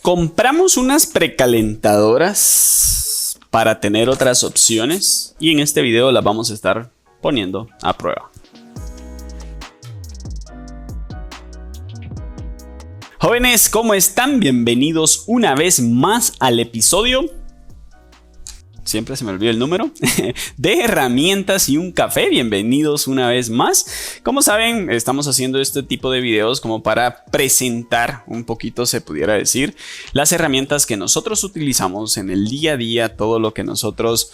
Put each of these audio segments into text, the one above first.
Compramos unas precalentadoras para tener otras opciones y en este video las vamos a estar poniendo a prueba. Jóvenes, ¿cómo están? Bienvenidos una vez más al episodio, siempre se me olvida el número, de herramientas y un café. Bienvenidos una vez más. Como saben, estamos haciendo este tipo de videos como para presentar un poquito, se pudiera decir, las herramientas que nosotros utilizamos en el día a día, todo lo que nosotros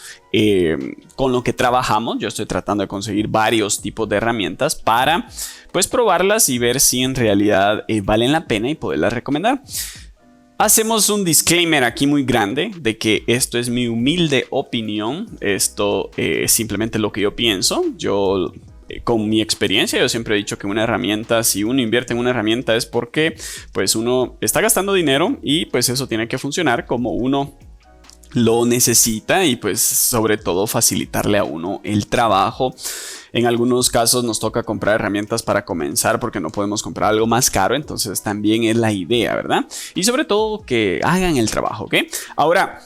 con lo que trabajamos. Yo estoy tratando de conseguir varios tipos de herramientas para pues probarlas y ver si en realidad valen la pena y poderlas recomendar. Hacemos un disclaimer aquí muy grande de que esto es mi humilde opinión. Esto es simplemente lo que yo pienso. Yo, con mi experiencia, yo siempre he dicho que una herramienta, si uno invierte en una herramienta es porque pues uno está gastando dinero y pues eso tiene que funcionar como uno lo necesita y pues sobre todo facilitarle a uno el trabajo. En algunos casos nos toca comprar herramientas para comenzar porque no podemos comprar algo más caro, entonces también es la idea, ¿verdad? Y sobre todo que hagan el trabajo, ¿ok? Ahora,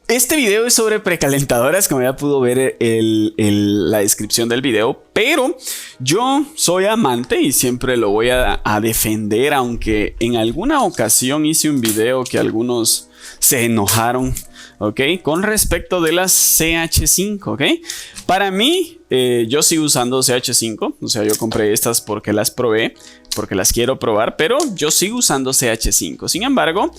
este video es sobre precalentadoras, como ya pudo ver la descripción del video, pero yo soy amante y siempre lo voy a defender, aunque en alguna ocasión hice un video que algunos se enojaron, ¿ok? Con respecto de las CH5, ¿ok? Para mí, yo sigo usando CH5, o sea, yo compré estas porque las probé, porque las quiero probar, pero yo sigo usando CH5. Sin embargo,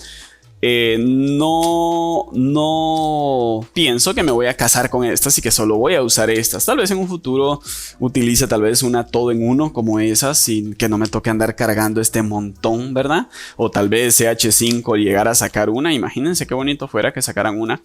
no pienso que me voy a casar con estas y que solo voy a usar estas. Tal vez en un futuro utilice tal vez una todo en uno como esas sin que no me toque andar cargando este montón, ¿verdad? O tal vez CH5 llegara a sacar una. Imagínense qué bonito fuera que sacaran una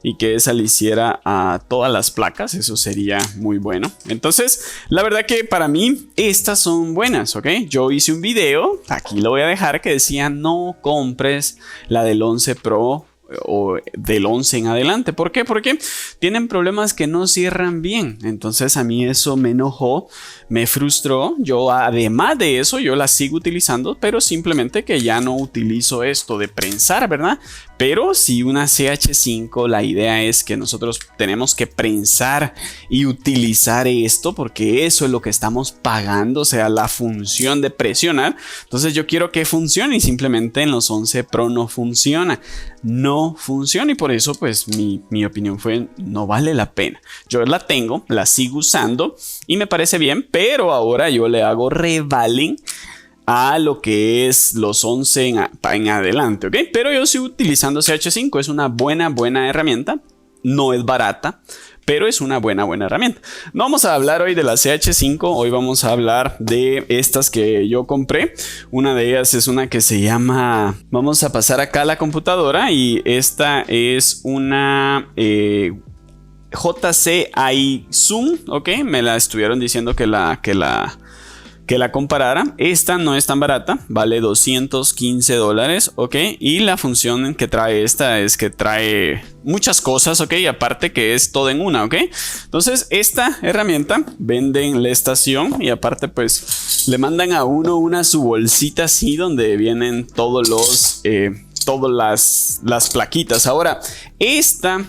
y que esa le hiciera a todas las placas. Eso sería muy bueno. Entonces, la verdad que para mí estas son buenas, ¿ok? Yo hice un video, aquí lo voy a dejar, que decía no compres la del 11 Pro o del 11 en adelante. ¿Por qué? Porque tienen problemas que no cierran bien. Entonces a mí eso me enojó, me frustró. Yo además de eso yo la sigo utilizando, pero simplemente que ya no utilizo esto de prensar, ¿verdad? Pero si una CH5, la idea es que nosotros tenemos que prensar y utilizar esto porque eso es lo que estamos pagando, o sea, la función de presionar. Entonces yo quiero que funcione y simplemente en los 11 Pro no funciona. No funciona y por eso pues mi opinión fue no vale la pena. Yo la tengo, la sigo usando y me parece bien, pero ahora yo le hago revaling a lo que es los 11 en adelante, ¿ok? Pero yo sigo utilizando CH5, es una buena herramienta, no es barata, pero es una buena herramienta. No vamos a hablar hoy de la CH5, hoy vamos a hablar de estas que yo compré. Una de ellas es una que se llama, vamos a pasar acá a la computadora y esta es una JC iZoom, ¿ok? Me la estuvieron diciendo que la comparara. Esta no es tan barata, vale $215, ¿ok? Y la función que trae esta es que trae muchas cosas, ¿ok? Y aparte que es todo en una, ¿ok? Entonces esta herramienta venden la estación y aparte pues le mandan a uno su bolsita así donde vienen todas las plaquitas. Ahora, esta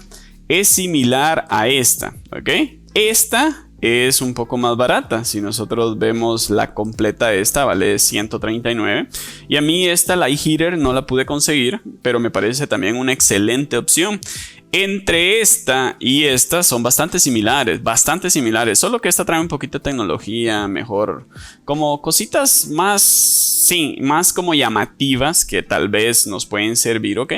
es similar a esta, ¿ok? Esta es un poco más barata. Si nosotros vemos la completa, esta vale $139 y a mí esta Light Heater no la pude conseguir, pero me parece también una excelente opción. Entre esta y esta son bastante similares, solo que esta trae un poquito de tecnología mejor, como cositas más, sí, más como llamativas que tal vez nos pueden servir, ¿ok?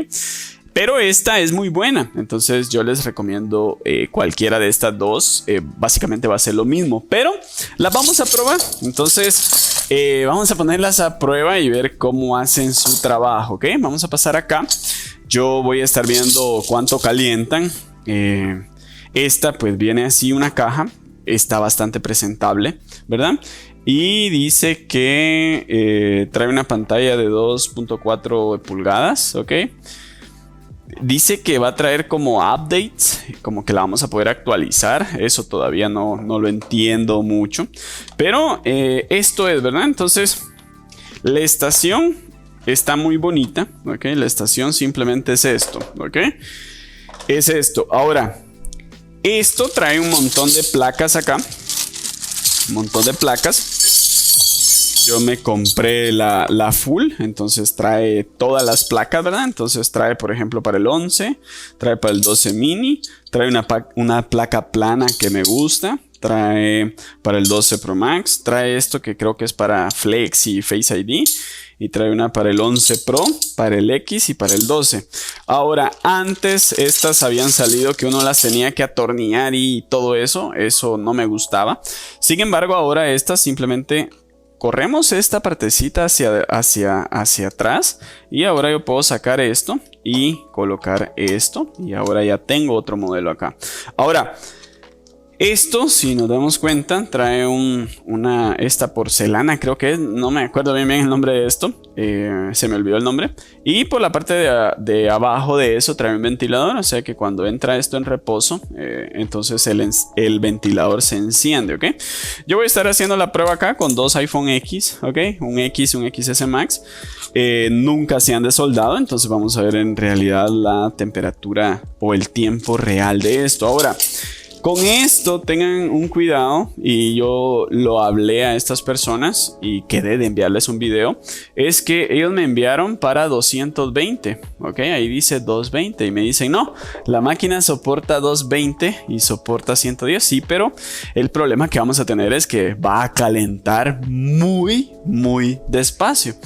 Pero esta es muy buena, entonces yo les recomiendo cualquiera de estas dos. Básicamente va a ser lo mismo, pero las vamos a probar. Entonces vamos a ponerlas a prueba y ver cómo hacen su trabajo, ¿ok? Vamos a pasar acá. Yo voy a estar viendo cuánto calientan. Esta pues viene así una caja, está bastante presentable, ¿verdad? Y dice que trae una pantalla de 2.4 pulgadas, ¿ok? Dice que va a traer como updates, como que la vamos a poder actualizar. Eso todavía no lo entiendo mucho. Pero esto es, ¿verdad? Entonces, la estación está muy bonita, ¿ok? La estación simplemente es esto, ¿ok? Es esto. Ahora, esto trae un montón de placas acá. Un montón de placas. Yo me compré la full, entonces trae todas las placas, ¿verdad? Entonces trae, por ejemplo, para el 11, trae para el 12 mini, trae una placa plana que me gusta. Trae para el 12 Pro Max, trae esto que creo que es para Flex y Face ID. Y trae una para el 11 Pro, para el X y para el 12. Ahora, antes estas habían salido que uno las tenía que atornillar y todo eso. Eso no me gustaba. Sin embargo, ahora estas simplemente corremos esta partecita hacia atrás. Y ahora yo puedo sacar esto y colocar esto. Y ahora ya tengo otro modelo acá. Ahora, esto, si nos damos cuenta, trae esta porcelana, creo que es, no me acuerdo bien el nombre de esto, se me olvidó el nombre. Y por la parte de abajo de eso trae un ventilador, o sea que cuando entra esto en reposo, entonces el ventilador se enciende, ¿ok? Yo voy a estar haciendo la prueba acá con dos iPhone X, ¿ok? Un X y un XS Max. Nunca se han desoldado, entonces vamos a ver en realidad la temperatura o el tiempo real de esto. Ahora, con esto tengan un cuidado, y yo lo hablé a estas personas y quedé de enviarles un video. Es que ellos me enviaron para 220, ok, ahí dice 220 y me dicen no, la máquina soporta 220 y soporta 110, sí, pero el problema que vamos a tener es que va a calentar muy despacio.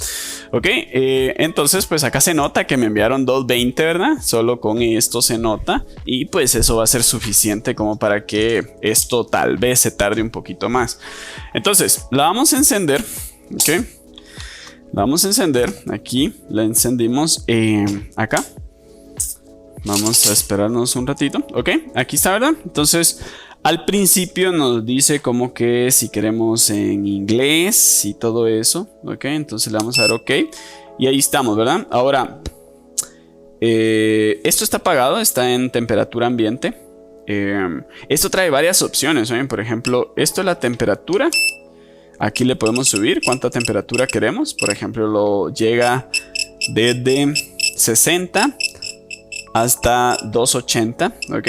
Ok, entonces pues acá se nota que me enviaron 220, ¿verdad? Solo con esto se nota, y pues eso va a ser suficiente como para que esto tal vez se tarde un poquito más. Entonces la vamos a encender, ok, la vamos a encender aquí, la encendimos acá. Vamos a esperarnos un ratito, ok, aquí está, ¿verdad? Entonces al principio nos dice como que si queremos en inglés y todo eso, ok, entonces le vamos a dar ok y ahí estamos, ¿verdad? Ahora, esto está apagado, está en temperatura ambiente. Esto trae varias opciones, ¿eh? Por ejemplo, esto es la temperatura. Aquí le podemos subir cuánta temperatura queremos. Por ejemplo, lo llega desde 60 hasta 280, ok.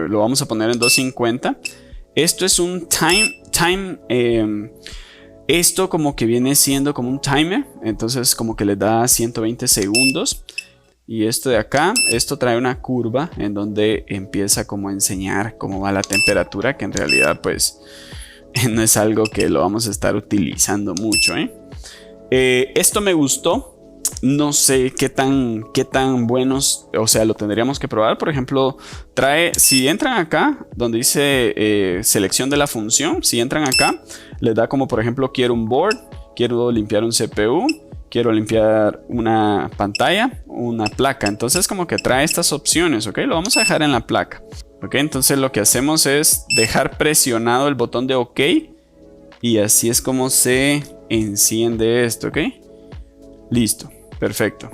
Lo vamos a poner en 250. Esto es un time. Esto como que viene siendo como un timer. Entonces como que le da 120 segundos. Y esto de acá, esto trae una curva en donde empieza como a enseñar cómo va la temperatura, que en realidad pues no es algo que lo vamos a estar utilizando mucho, ¿eh? Esto me gustó. No sé qué tan buenos, o sea, lo tendríamos que probar. Por ejemplo, trae, si entran acá donde dice selección de la función, si entran acá, les da como por ejemplo quiero un board, quiero limpiar un CPU, quiero limpiar una pantalla, una placa. Entonces como que trae estas opciones, ok, lo vamos a dejar en la placa. Ok, entonces lo que hacemos es dejar presionado el botón de ok, y así es como se enciende esto, ok. Listo, perfecto.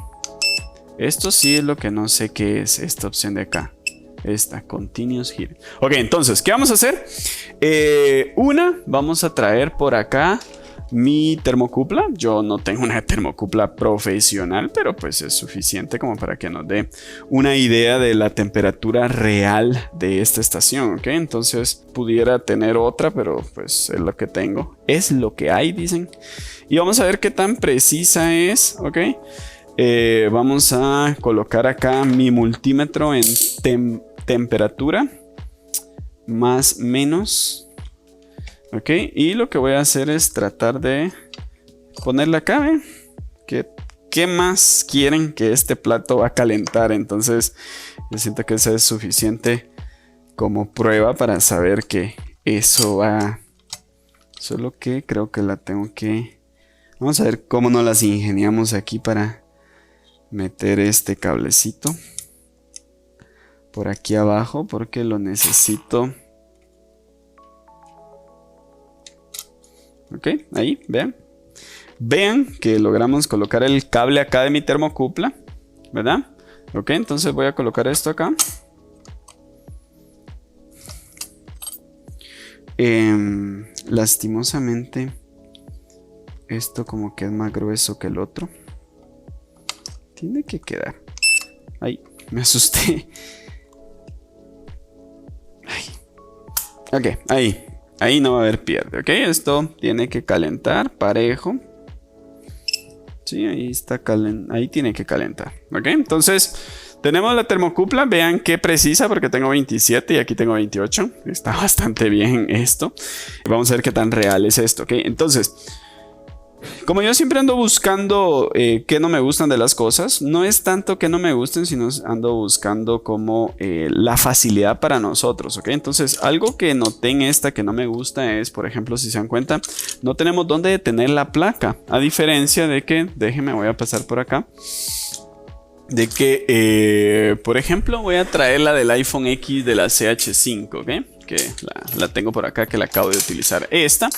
Esto sí es lo que no sé qué es, esta opción de acá. Esta, Continuous Heating. Ok, entonces, ¿qué vamos a hacer? Vamos a traer por acá mi termocupla. Yo no tengo una termocupla profesional, pero pues es suficiente como para que nos dé una idea de la temperatura real de esta estación, ¿ok? Entonces pudiera tener otra, pero pues es lo que tengo. Es lo que hay, dicen. Y vamos a ver qué tan precisa es, ¿ok? Vamos a colocar acá mi multímetro en temperatura más menos. Ok, y lo que voy a hacer es tratar de ponerla acá, ¿eh? ¿Qué más quieren? Que este plato va a calentar. Entonces yo siento que eso es suficiente como prueba para saber que eso va. Solo que creo que la tengo que... Vamos a ver cómo nos las ingeniamos aquí para meter este cablecito por aquí abajo, porque lo necesito. Ok, ahí, vean. Vean que logramos colocar el cable acá de mi termocupla, ¿verdad? Ok, entonces voy a colocar esto acá. Lastimosamente, esto como que es más grueso que el otro. Tiene que quedar. Ay, me asusté. Ay. Ok, ahí. Ahí no va a haber pierde, ok. Esto tiene que calentar parejo. Sí, ahí está ahí tiene que calentar, ok. Entonces, tenemos la termocupla. Vean qué precisa porque tengo 27 y aquí tengo 28. Está bastante bien esto. Vamos a ver qué tan real es esto, ok. Entonces, como yo siempre ando buscando qué no me gustan de las cosas, no es tanto que no me gusten, sino ando buscando como la facilidad para nosotros, ¿ok? Entonces, algo que noté en esta que no me gusta es, por ejemplo, si se dan cuenta, no tenemos dónde detener la placa, a diferencia de que, déjenme, voy a pasar por acá, de que, por ejemplo, voy a traer la del iPhone X de la CH5, ¿ok? Que la tengo por acá, que la acabo de utilizar. Esta.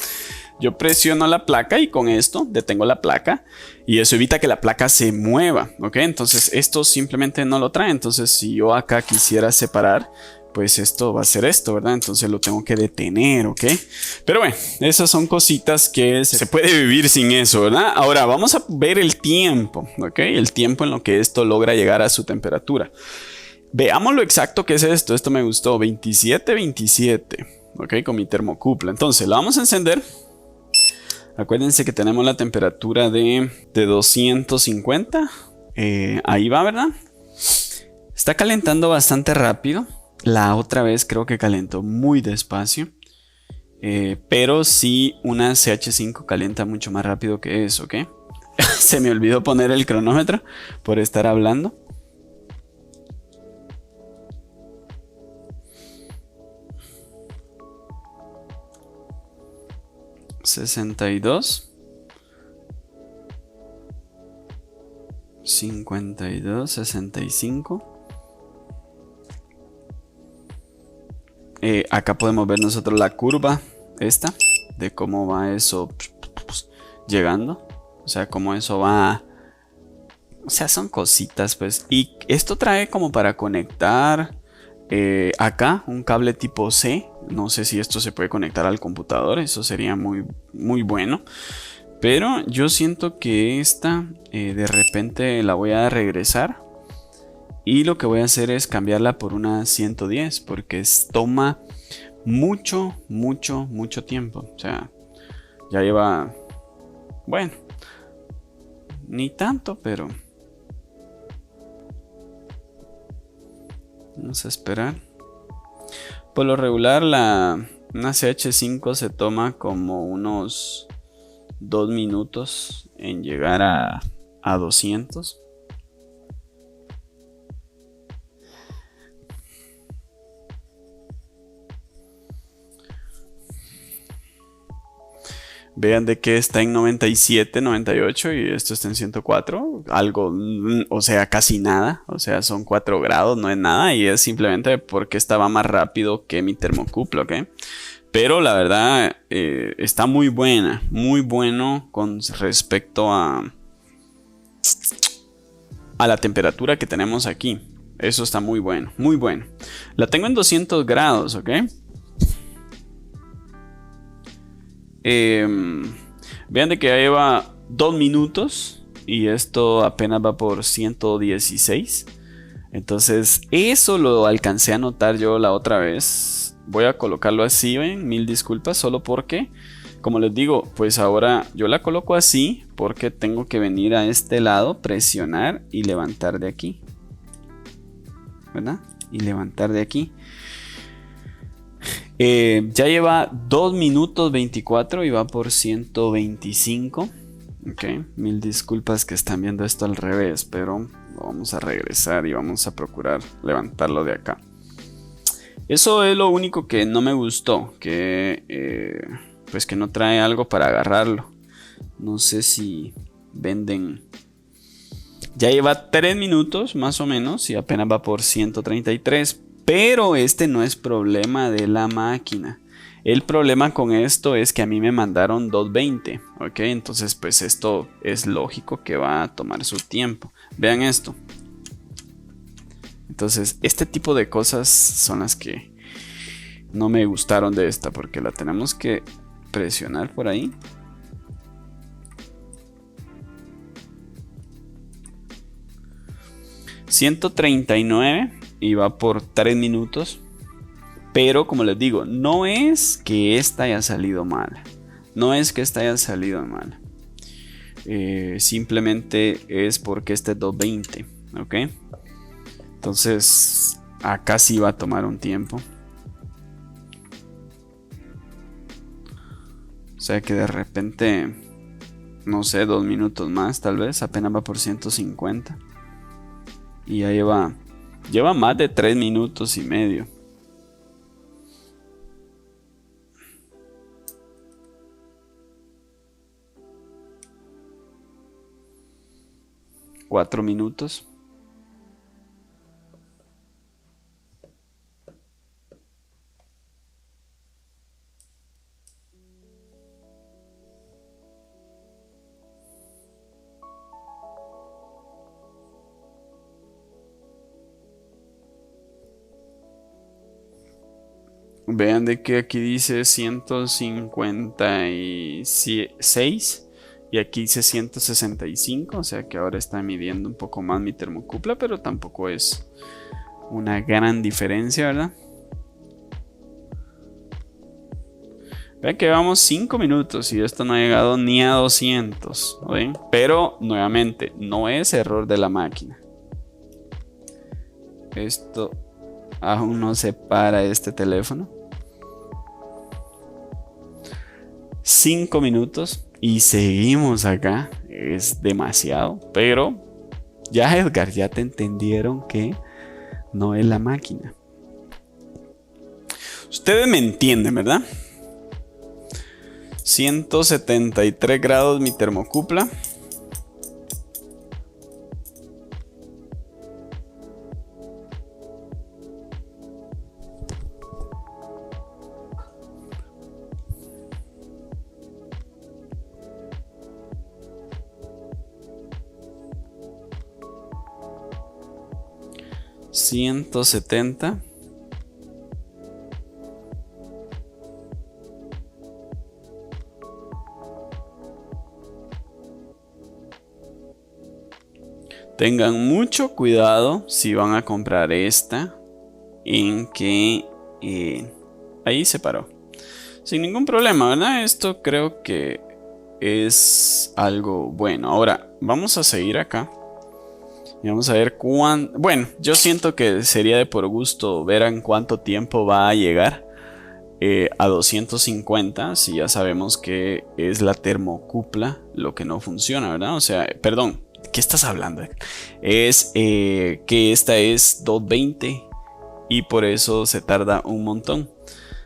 Yo presiono la placa y con esto detengo la placa y eso evita que la placa se mueva, ¿ok? Entonces esto simplemente no lo trae. Entonces si yo acá quisiera separar, pues esto va a ser esto, ¿verdad? Entonces lo tengo que detener, ¿ok? Pero bueno, esas son cositas que se puede vivir sin eso, ¿verdad? Ahora vamos a ver el tiempo, ¿ok? El tiempo en lo que esto logra llegar a su temperatura. Veamos lo exacto que es esto. Esto me gustó, 27, ¿ok? Con mi termocupla. Entonces lo vamos a encender. Acuérdense que tenemos la temperatura de 250. Ahí va, ¿verdad? Está calentando bastante rápido. La otra vez creo que calentó muy despacio. Pero sí, una CH5 calienta mucho más rápido que eso, ¿ok? Se me olvidó poner el cronómetro por estar hablando. $62, 52, 65. Acá podemos ver nosotros la curva esta de cómo va eso llegando, o sea, cómo eso va, o sea, son cositas pues. Y esto trae como para conectar acá un cable tipo C. No sé si esto se puede conectar al computador, eso sería muy, muy bueno. Pero yo siento que esta de repente la voy a regresar. Y lo que voy a hacer es cambiarla por una 110. Porque toma mucho tiempo. O sea, ya lleva... Bueno, ni tanto, pero... Vamos a esperar. Por lo regular una CH5 se toma como unos 2 minutos en llegar a 200. Vean de que está en 97, 98 y esto está en 104. Algo, o sea, casi nada. O sea, son 4 grados, no es nada. Y es simplemente porque estaba más rápido que mi termocupla, ¿ok? Pero la verdad está muy buena. Muy bueno con respecto a la temperatura que tenemos aquí. Eso está muy bueno, muy bueno. La tengo en 200 grados, ¿ok? Vean de que ya lleva 2 minutos y esto apenas va por 116. Entonces eso lo alcancé a notar yo la otra vez. Voy a colocarlo así, ven, mil disculpas, solo porque, como les digo, pues ahora yo la coloco así porque tengo que venir a este lado, presionar y levantar de aquí, ¿verdad? Y levantar de aquí. Ya lleva 2 minutos 24 y va por 125. Ok, mil disculpas que están viendo esto al revés, pero vamos a regresar y vamos a procurar levantarlo de acá. Eso es lo único que no me gustó, que pues que no trae algo para agarrarlo. No sé si venden. Ya lleva 3 minutos más o menos y apenas va por 133. Pero este no es problema de la máquina. El problema con esto es que a mí me mandaron 220. Ok, entonces pues esto es lógico que va a tomar su tiempo. Vean esto. Entonces este tipo de cosas son las que no me gustaron de esta. Porque la tenemos que presionar por ahí. 139 y va por 3 minutos. Pero como les digo, no es que esta haya salido mal. No es que esta haya salido mal. Simplemente es porque este es 220. ¿Ok? Entonces acá sí va a tomar un tiempo. O sea que de repente, no sé, 2 minutos más tal vez. Apenas va por 150. Y ya lleva más de 3 minutos y medio. ¿4 minutos? Vean de que aquí dice 156 y aquí dice 165, o sea que ahora está midiendo un poco más mi termocupla, pero tampoco es una gran diferencia, ¿verdad? Vean que vamos 5 minutos y esto no ha llegado ni a 200, ¿ven? Pero nuevamente, no es error de la máquina. Esto aún no se para este teléfono. 5 minutos y seguimos acá. Es demasiado, pero ya Edgar, ya te entendieron que no es la máquina. Ustedes me entienden, ¿verdad? 173 grados mi termocupla. $170. Tengan mucho cuidado si van a comprar esta, en que ahí se paró sin ningún problema, ¿verdad? Esto creo que es algo bueno. Ahora vamos a seguir acá y vamos a ver cuánto. Bueno, yo siento que sería de por gusto ver en cuánto tiempo va a llegar a 250, si ya sabemos que es la termocupla lo que no funciona, ¿verdad? O sea, perdón, ¿qué estás hablando? Es que esta es 220 y por eso se tarda un montón.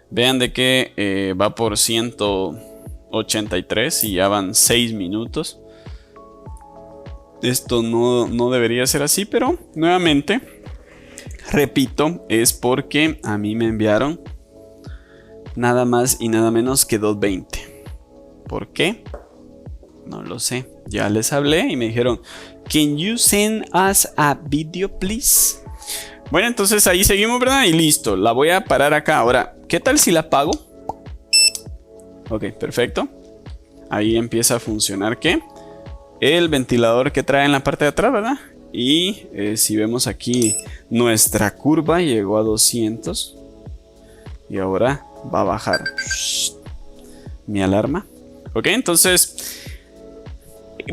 Vean de que va por 183 y ya van 6 minutos. Esto no debería ser así, pero nuevamente, repito, es porque a mí me enviaron nada más y nada menos que 220. ¿Por qué? No lo sé. Ya les hablé y me dijeron, "Can you send us a video, please?" Bueno, entonces ahí seguimos, ¿verdad? Y listo. La voy a parar acá. Ahora, ¿qué tal si la apago? Ok, perfecto. Ahí empieza a funcionar, ¿qué? El ventilador que trae en la parte de atrás, ¿verdad? Y si vemos aquí, nuestra curva llegó a 200. Y ahora va a bajar mi alarma. Ok, entonces,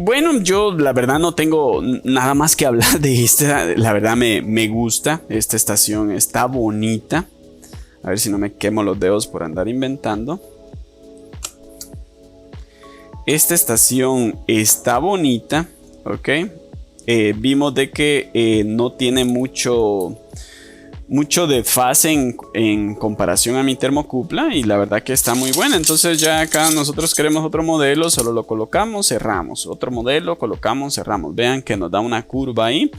bueno, yo la verdad no tengo nada más que hablar de esta. La verdad me gusta. Esta estación está bonita. A ver si no me quemo los dedos por andar inventando. Esta estación está bonita, ok. Vimos de que no tiene mucho desfase en comparación a mi termocupla y la verdad que está muy buena. Entonces ya acá nosotros queremos otro modelo, solo lo colocamos, cerramos. Otro modelo, colocamos, cerramos. Vean que nos da una curva ahí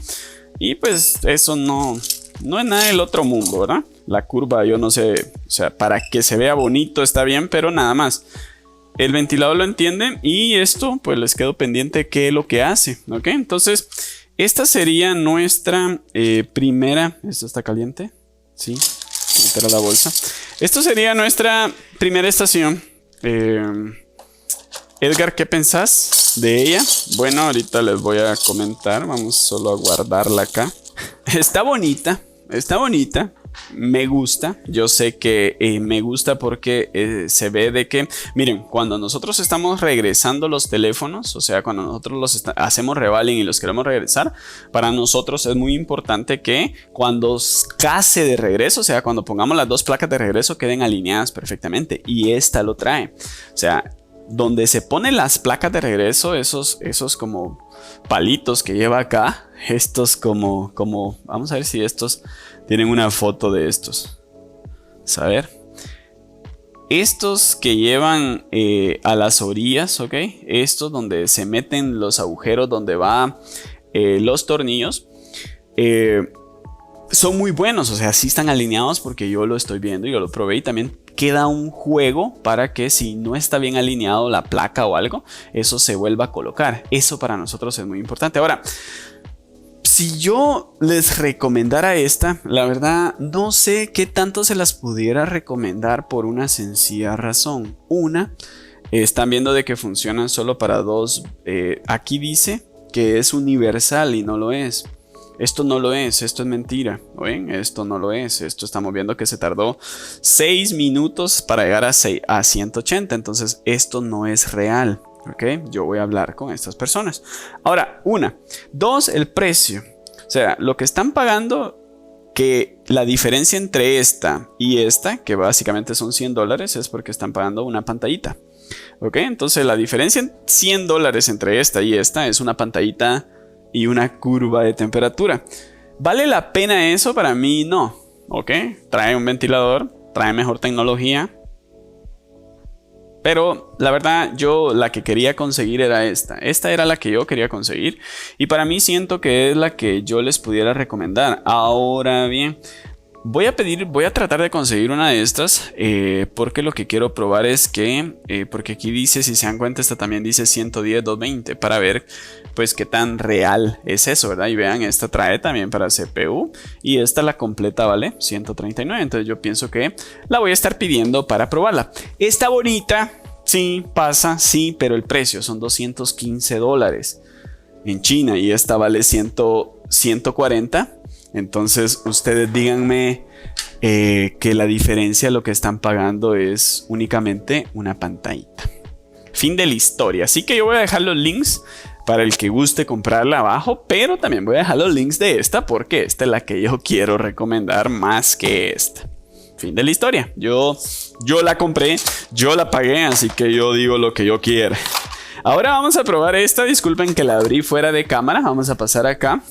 y pues eso no es nada del otro mundo, ¿verdad? La curva yo no sé, o sea, para que se vea bonito está bien, pero nada más. El ventilador lo entiende y esto pues les quedo pendiente qué es lo que hace, ¿ok? Entonces esta sería nuestra primera. ¿Esto está caliente? Sí, meter a la bolsa. Esto sería nuestra primera estación. Edgar, ¿qué pensás de ella? Bueno, ahorita les voy a comentar. Vamos solo a guardarla acá. Está bonita, está bonita. Me gusta, yo sé que me gusta porque se ve de que, miren, cuando nosotros estamos regresando los teléfonos, o sea, cuando nosotros hacemos revaling y los queremos regresar, para nosotros es muy importante que cuando case de regreso, o sea, cuando pongamos las dos placas de regreso, queden alineadas perfectamente, y esta lo trae. O sea, donde se ponen las placas de regreso, esos como palitos que lleva acá, estos como, vamos a ver si estos tienen una foto de estos. A ver. Estos que llevan a las orillas, ¿ok? Estos donde se meten los agujeros donde va los tornillos. Son muy buenos, o sea, sí están alineados porque yo lo estoy viendo, yo lo probé y también queda un juego para que si no está bien alineado la placa o algo, eso se vuelva a colocar. Eso para nosotros es muy importante. Ahora, si yo les recomendara esta, la verdad no sé qué tanto se las pudiera recomendar por una sencilla razón. Una, están viendo de que funcionan solo para dos. Aquí dice que es universal y no lo es. Esto no lo es, esto es mentira. ¿Ven? Esto no lo es. Esto estamos viendo que se tardó 6 minutos para llegar a 180. Entonces esto no es real. ¿Ok? Yo voy a hablar con estas personas. Ahora, una. Dos, el precio. O sea, lo que están pagando, que la diferencia entre esta y esta, que básicamente son $100, es porque están pagando una pantallita. ¿Ok? Entonces la diferencia en $100 entre esta y esta es una pantallita y una curva de temperatura. ¿Vale la pena eso? Para mí no. ¿Ok? Trae un ventilador, trae mejor tecnología. Pero la verdad yo la que quería conseguir era esta. Esta era la que yo quería conseguir. Y para mí siento que es la que yo les pudiera recomendar. Ahora bien, voy a tratar de conseguir una de estas. Porque lo que quiero probar es que... porque aquí dice, si se dan cuenta, esta también dice 110-220. Para ver pues qué tan real es eso, ¿verdad? Y vean, esta trae también para CPU. Y esta la completa vale 139. Entonces yo pienso que la voy a estar pidiendo para probarla. Está bonita, sí, pasa, sí, pero el precio son $215 en China. Y esta vale 140. Entonces ustedes díganme que la diferencia, lo que están pagando es únicamente una pantallita. Fin de la historia. Así que yo voy a dejar los links para el que guste comprarla abajo, pero también voy a dejar los links de esta porque esta es la que yo quiero recomendar más que esta. Fin de la historia. Yo la compré, yo la pagué, así que yo digo lo que yo quiera. Ahora vamos a probar esta. Disculpen que la abrí fuera de cámara. Vamos a pasar acá.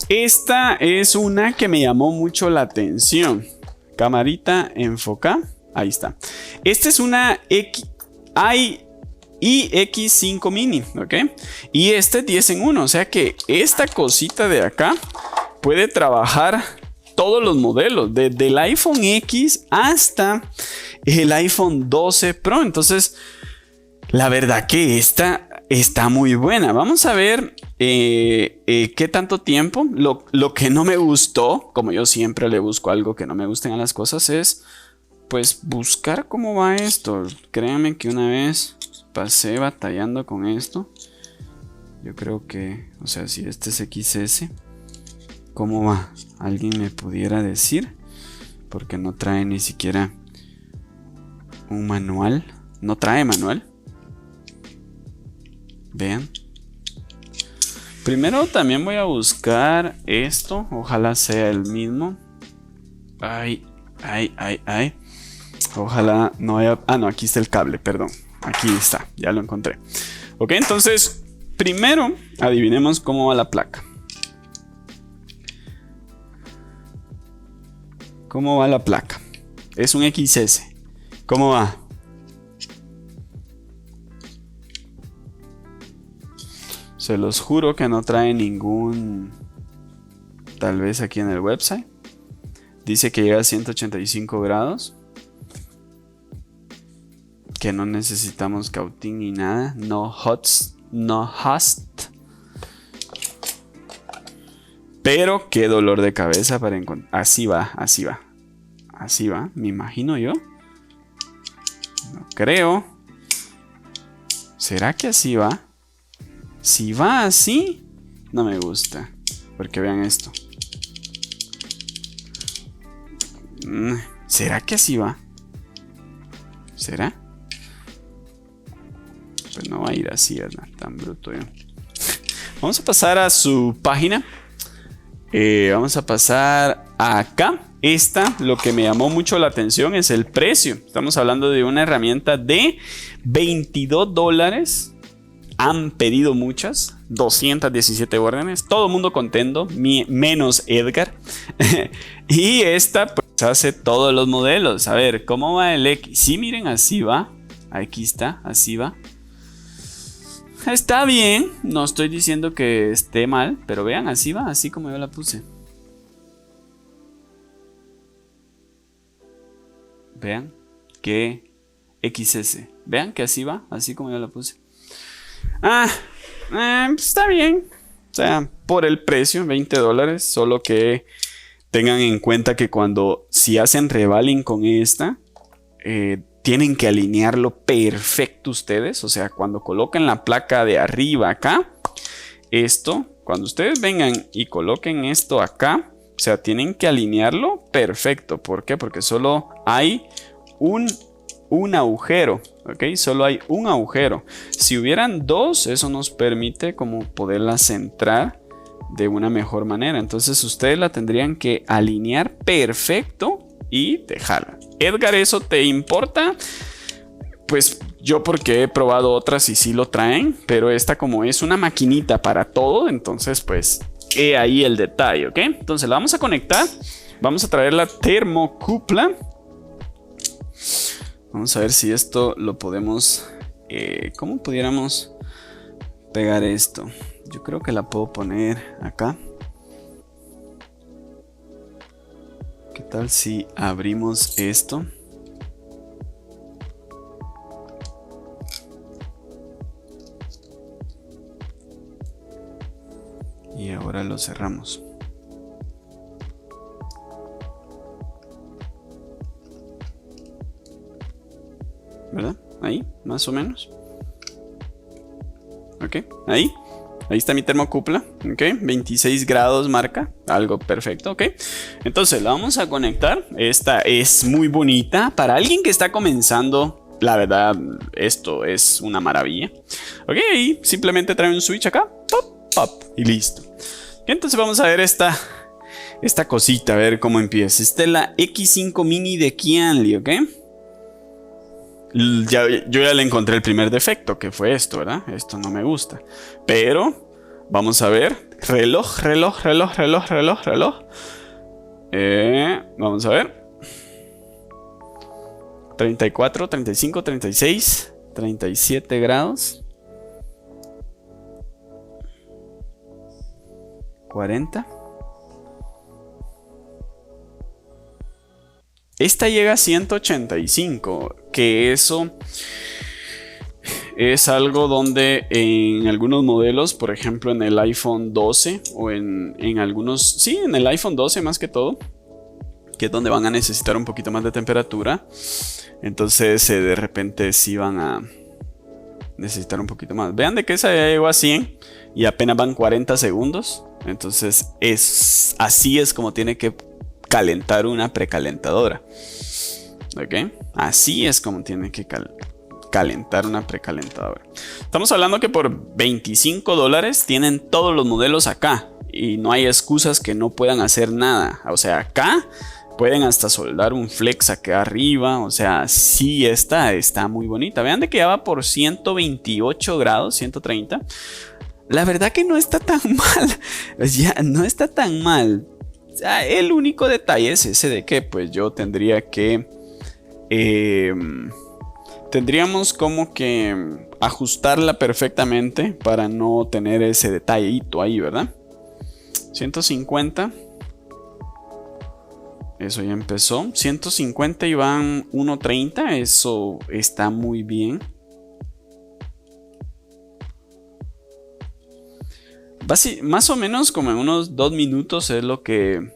Esta es una que me llamó mucho la atención. Camarita, enfoca. Ahí está. Esta es una iX5 Mini, ¿ok? Y este es 10 en 1, o sea que esta cosita de acá puede trabajar todos los modelos, desde el iPhone X hasta el iPhone 12 Pro. Entonces, la verdad que esta está muy buena. Vamos a ver qué tanto tiempo. Lo que no me gustó, como yo siempre le busco algo que no me gusten a las cosas, es pues buscar cómo va esto. Créanme que una vez pasé batallando con esto. Yo creo que, o sea, si este es XS, ¿cómo va? ¿Alguien me pudiera decir? Porque no trae ni siquiera un manual. No trae manual. Vean. Primero también voy a buscar esto. Ojalá sea el mismo. Ay. Ojalá no haya... Ah, no, aquí está el cable, perdón. Aquí está, ya lo encontré. Ok, entonces, primero adivinemos cómo va la placa. ¿Cómo va la placa? Es un XS. ¿Cómo va? Se los juro que no trae ningún... Tal vez aquí en el website. Dice que llega a 185 grados. Que no necesitamos cautín ni nada. No host. Pero qué dolor de cabeza para encontrar. Así va. Me imagino yo. No creo. ¿Será que así va? Si va así, no me gusta. Porque vean esto. ¿Será que así va? ¿Será? Pues no va a ir así, ¿verdad? Tan bruto yo. Vamos a pasar a su página. Vamos a pasar acá. Lo que me llamó mucho la atención es el precio. Estamos hablando de una herramienta de $22. Han pedido muchas, 217 órdenes. Todo el mundo contento, menos Edgar. Y esta pues hace todos los modelos. A ver, ¿cómo va el X? Sí, miren, así va. Aquí está, así va. Está bien, no estoy diciendo que esté mal, pero vean, así va, así como yo la puse. Vean que XS. Vean que así va, así como yo la puse. Está bien. O sea, por el precio, $20. Solo que tengan en cuenta que si hacen revaling con esta, tienen que alinearlo perfecto ustedes. O sea, cuando coloquen la placa de arriba acá, cuando ustedes vengan y coloquen esto acá, o sea, tienen que alinearlo perfecto. ¿Por qué? Porque solo hay un agujero, ¿ok? Solo hay un agujero. Si hubieran dos, eso nos permite como poderla centrar de una mejor manera. Entonces ustedes la tendrían que alinear perfecto y dejarla. Edgar, ¿eso te importa? Pues yo porque he probado otras y sí lo traen, pero esta como es una maquinita para todo, entonces pues he ahí el detalle, ¿ok? Entonces la vamos a conectar. Vamos a traer la termocupla. Vamos a ver si esto lo podemos... ¿cómo pudiéramos pegar esto? Yo creo que la puedo poner acá. ¿Qué tal si abrimos esto? Y ahora lo cerramos. ¿Verdad? Ahí, más o menos. Ok, ahí está mi termocupla. Ok, 26 grados marca. Algo perfecto, ok. Entonces la vamos a conectar. Esta es muy bonita. Para alguien que está comenzando, la verdad, esto es una maravilla. Ok, ahí simplemente trae un switch acá. Pop, pop, y listo. Entonces vamos a ver esta cosita, a ver cómo empieza. Esta es la X5 Mini de Qianli, ok. Yo ya le encontré el primer defecto, que fue esto, ¿verdad? Esto no me gusta. Pero vamos a ver. Reloj. Vamos a ver. 34, 35, 36, 37 grados. 40. Esta llega a 185, que eso es algo donde en algunos modelos, por ejemplo en el iPhone 12 o en algunos, sí, en el iPhone 12 más que todo, que es donde van a necesitar un poquito más de temperatura, entonces de repente sí van a necesitar un poquito más. Vean de que esa ya llegó a 100 y apenas van 40 segundos, entonces así es como tiene que calentar una precalentadora. Ok, así es como tiene que calentar una precalentadora. Estamos hablando que por $25 tienen todos los modelos acá y no hay excusas que no puedan hacer nada. O sea, acá pueden hasta soldar un flex acá arriba. O sea, sí está muy bonita. Vean de que ya va por 128 grados, 130. La verdad que no está tan mal. Ya no está tan mal. El único detalle es ese de que pues yo tendría que tendríamos como que ajustarla perfectamente para no tener ese detallito ahí, ¿verdad? 150. Eso ya empezó. 150 y van 1.30. Eso está muy bien. Más o menos como en unos 2 minutos es lo que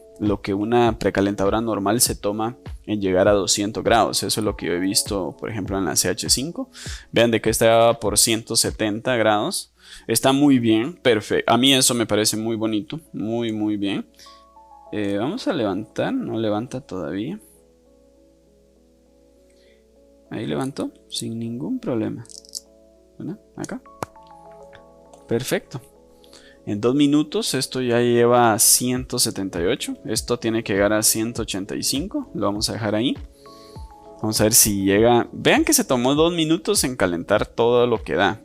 una precalentadora normal se toma en llegar a 200 grados. Eso es lo que yo he visto, por ejemplo, en la CH5. Vean de que está por 170 grados. Está muy bien, perfecto. A mí eso me parece muy bonito, muy bien. Vamos a levantar, no levanta todavía. Ahí levantó sin ningún problema. ¿Verdad? Acá. Perfecto. En 2 minutos esto ya lleva 178. Esto tiene que llegar a 185. Lo vamos a dejar ahí. Vamos a ver si llega. Vean que se tomó 2 minutos en calentar todo lo que da.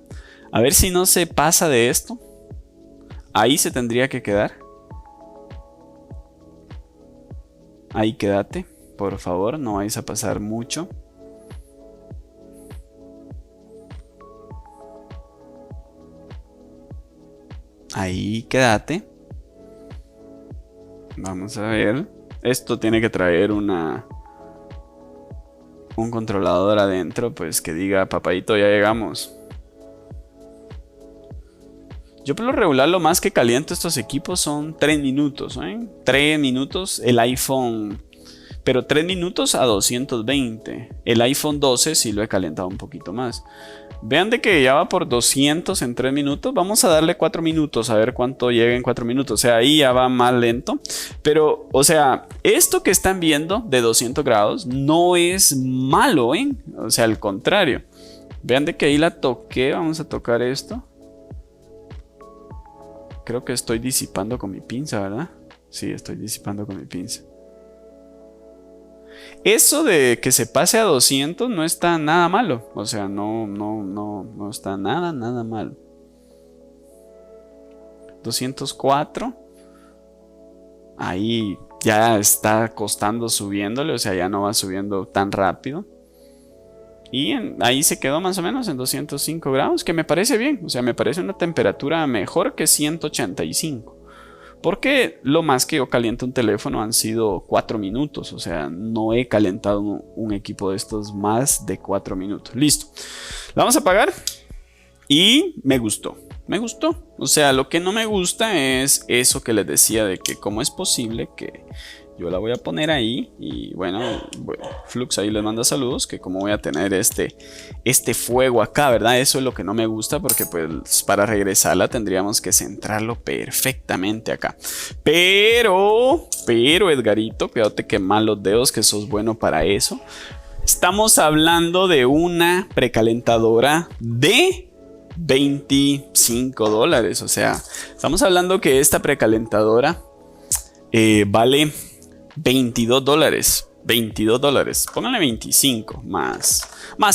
A ver si no se pasa de esto. Ahí se tendría que quedar. Ahí quédate. Por favor, no vais a pasar mucho. Ahí quédate. Vamos a ver. Esto tiene que traer un controlador adentro, pues que diga, papadito, ya llegamos. Yo por lo regular lo más que caliento estos equipos son 3 minutos, 3 minutos el iPhone, pero 3 minutos a 220. El iPhone 12 sí lo he calentado un poquito más. Vean de que ya va por 200 en 3 minutos. Vamos a darle 4 minutos a ver cuánto llega en 4 minutos. O sea, ahí ya va más lento. Pero, o sea, esto que están viendo de 200 grados no es malo, O sea, al contrario. Vean de que ahí la toqué. Vamos a tocar esto. Creo que estoy disipando con mi pinza, ¿verdad? Sí, estoy disipando con mi pinza. Eso de que se pase a 200 no está nada malo. O sea, no está nada malo. 204. Ahí ya está costando subiéndole. O sea, ya no va subiendo tan rápido. Y ahí se quedó más o menos en 205 grados, que me parece bien. O sea, me parece una temperatura mejor que 185. Porque lo más que yo caliento un teléfono han sido 4 minutos. O sea, no he calentado un equipo de estos más de 4 minutos. Listo. La vamos a apagar. Y me gustó. Me gustó. O sea, lo que no me gusta es eso que les decía de que cómo es posible que yo la voy a poner ahí. Y bueno, Flux ahí les manda saludos. Que como voy a tener este fuego acá, ¿verdad? Eso es lo que no me gusta. Porque pues para regresarla tendríamos que centrarlo perfectamente acá. Pero Edgarito, cuidado te quemas los dedos, que sos bueno para eso. Estamos hablando de una precalentadora de $25. O sea, estamos hablando que esta precalentadora vale $22. $22. Pónganle 25 más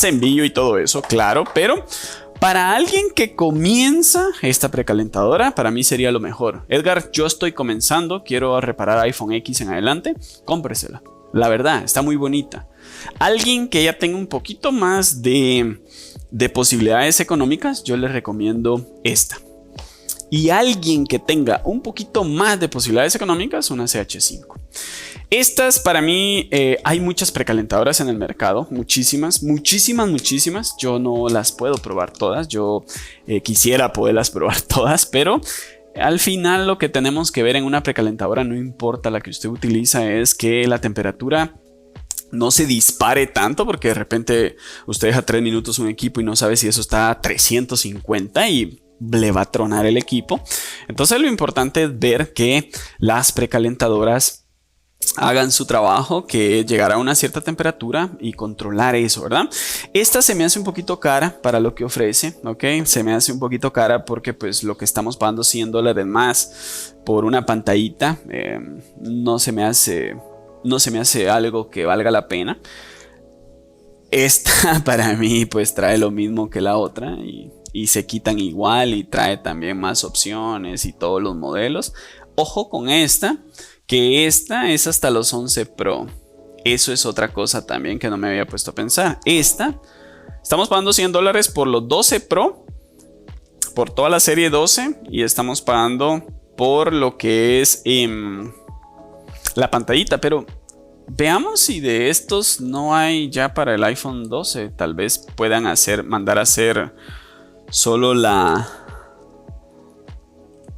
envío y todo eso, claro. Pero para alguien que comienza esta precalentadora, para mí sería lo mejor. Edgar, yo estoy comenzando, quiero reparar iPhone X en adelante, cómpresela. La verdad, está muy bonita. Alguien que ya tenga un poquito más de posibilidades económicas, yo les recomiendo esta. Y alguien que tenga un poquito más de posibilidades económicas, una CH5. Estas para mí, hay muchas precalentadoras en el mercado, muchísimas. Yo no las puedo probar todas, yo quisiera poderlas probar todas, pero al final lo que tenemos que ver en una precalentadora, no importa la que usted utiliza, es que la temperatura no se dispare tanto, porque de repente usted deja 3 minutos un equipo y no sabe si eso está a 350 y le va a tronar el equipo. Entonces lo importante es ver que las precalentadoras hagan su trabajo, que llegar a una cierta temperatura y controlar eso, ¿verdad? Esta se me hace un poquito cara para lo que ofrece, ¿ok? Se me hace un poquito cara porque pues lo que estamos pagando $100 más por una pantallita, no se me hace algo que valga la pena. Esta para mí pues trae lo mismo que la otra y se quitan igual, y trae también más opciones y todos los modelos. Ojo con esta, que esta es hasta los 11 Pro. Eso es otra cosa también que no me había puesto a pensar. Estamos pagando $100 por los 12 Pro, por toda la serie 12, y estamos pagando por lo que es la pantallita. Pero veamos si de estos no hay ya para el iPhone 12. Tal vez puedan mandar a hacer solo la...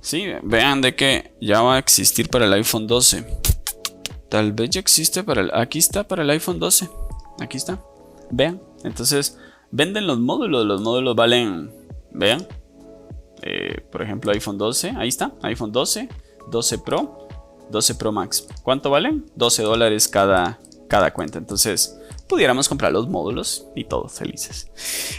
Sí, vean de que ya va a existir para el iPhone 12. Tal vez ya existe para el... Aquí está para el iPhone 12. Aquí está. Vean. Entonces, venden los módulos. Los módulos valen... Vean. Por ejemplo, iPhone 12. Ahí está. iPhone 12. 12 Pro. 12 Pro Max. ¿Cuánto valen? $12 cada cuenta. Entonces, pudiéramos comprar los módulos y todos felices.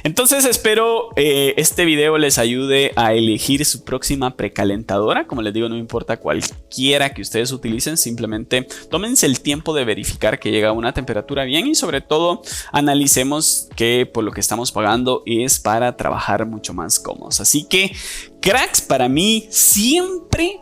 Entonces espero este video les ayude a elegir su próxima precalentadora. Como les digo, no importa cualquiera que ustedes utilicen, simplemente tómense el tiempo de verificar que llega a una temperatura bien y sobre todo analicemos que por lo que estamos pagando es para trabajar mucho más cómodos. Así que cracks, para mí siempre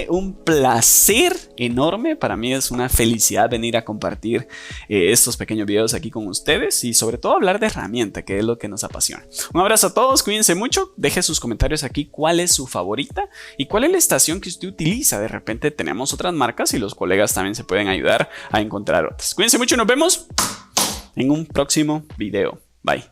un placer enorme. Para mí es una felicidad venir a compartir estos pequeños videos aquí con ustedes y sobre todo hablar de herramienta, que es lo que nos apasiona. Un abrazo a todos, cuídense mucho, dejen sus comentarios aquí cuál es su favorita y cuál es la estación que usted utiliza. De repente tenemos otras marcas y los colegas también se pueden ayudar a encontrar otras. Cuídense mucho y nos vemos en un próximo video. Bye.